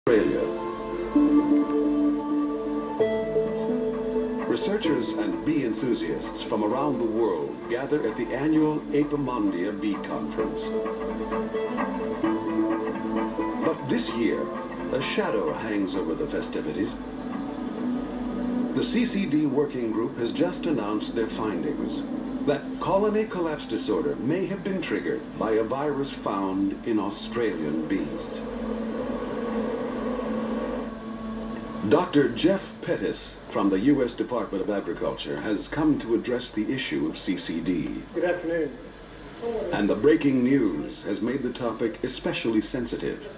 Australia. Researchers and bee enthusiasts from around the world gather at the annual IAPV Bee Conference. But this year, a shadow hangs over the festivities. The CCD working group has just announced their findings, that colony collapse disorder may have been triggered by a virus found in Australian bees. Dr. Jeff Pettis from the U.S. Department of Agriculture has come to address the issue of CCD. Good afternoon. And the breaking news has made the topic especially sensitive.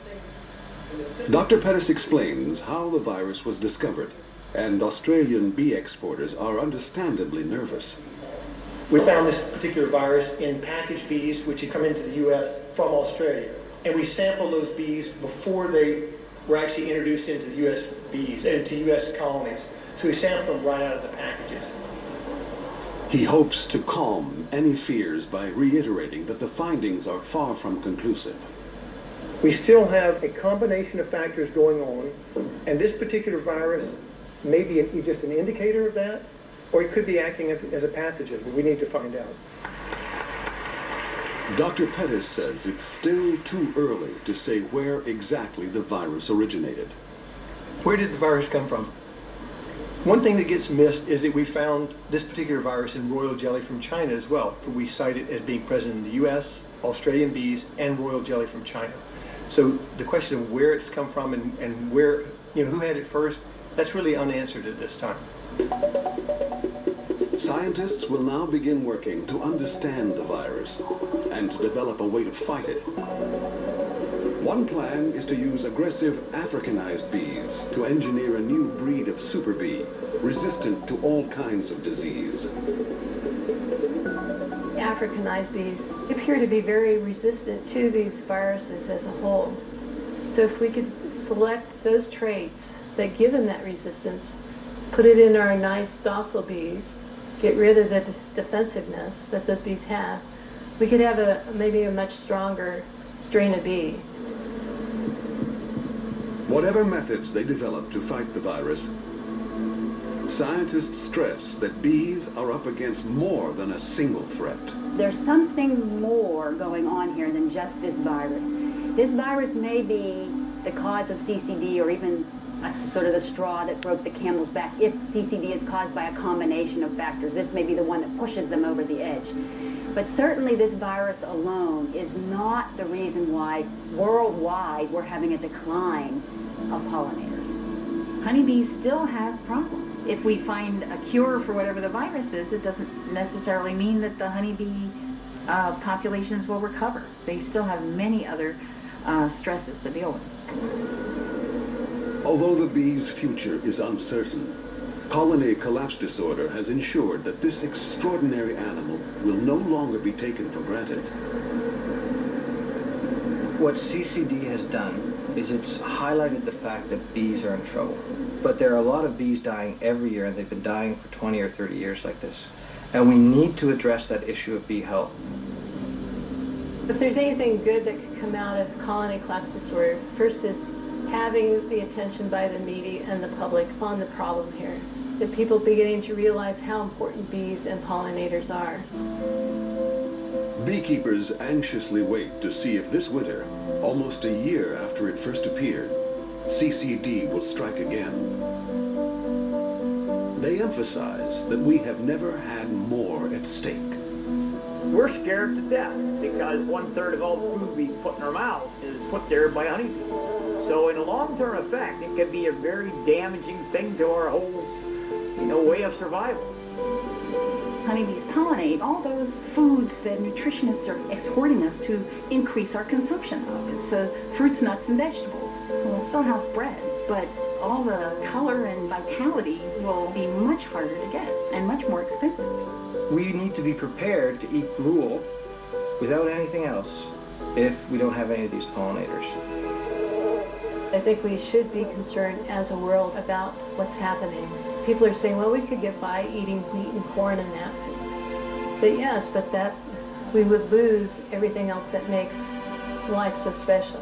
Dr. Pettis explains how the virus was discovered, and Australian bee exporters are understandably nervous. We found this particular virus in packaged bees which had come into the U.S. from Australia. And we sampled those bees before they were actually introduced into the U.S. bees, into U.S. colonies. So we sampled them right out of the packages. He hopes to calm any fears by reiterating that the findings are far from conclusive. We still have a combination of factors going on, and this particular virus may be just an indicator of that, or it could be acting as a pathogen, but we need to find out. Dr. Pettis says it's still too early to say where exactly the virus originated. Where did the virus come from? One thing that gets missed is that we found this particular virus in royal jelly from China as well. We cite it as being present in the U.S., Australian bees, and royal jelly from China. So the question of where it's come from and where, who had it first, that's really unanswered at this time. Scientists will now begin working to understand the virus and to develop a way to fight it. One plan is to use aggressive Africanized bees to engineer a new breed of super bee resistant to all kinds of disease. Africanized bees appear to be very resistant to these viruses as a whole. So if we could select those traits that give them that resistance, put it in our nice docile bees, get rid of the defensiveness that those bees have, we could have maybe a much stronger strain of bee. Whatever methods they develop to fight the virus, scientists stress that bees are up against more than a single threat. There's something more going on here than just this virus. This virus may be the cause of CCD, or even sort of the straw that broke the camel's back, if CCD is caused by a combination of factors. This may be the one that pushes them over the edge. But certainly this virus alone is not the reason why worldwide we're having a decline of pollinators. Honeybees still have problems. If we find a cure for whatever the virus is, it doesn't necessarily mean that the honeybee populations will recover. They still have many other stresses to deal with. Although the bee's future is uncertain, colony collapse disorder has ensured that this extraordinary animal will no longer be taken for granted. What CCD has done is it's highlighted the fact that bees are in trouble. But there are a lot of bees dying every year, and they've been dying for 20 or 30 years like this. And we need to address that issue of bee health. If there's anything good that could come out of colony collapse disorder, first is having the attention by the media and the public on the problem here. That people beginning to realize how important bees and pollinators are. Beekeepers anxiously wait to see if this winter, almost a year after it first appeared, CCD will strike again. They emphasize that we have never had more at stake. We're scared to death because 1/3 of all food we put in our mouth is put there by honeybees. So in a long-term effect, it can be a very damaging thing to our whole, way of survival. Honeybees pollinate all those foods that nutritionists are exhorting us to increase our consumption of. It's the fruits, nuts, and vegetables. We'll still have bread, but all the color and vitality will be much harder to get and much more expensive. We need to be prepared to eat gruel without anything else if we don't have any of these pollinators. I think we should be concerned as a world about what's happening. People are saying, well, we could get by eating wheat and corn and that. But yes, but that we would lose everything else that makes life so special.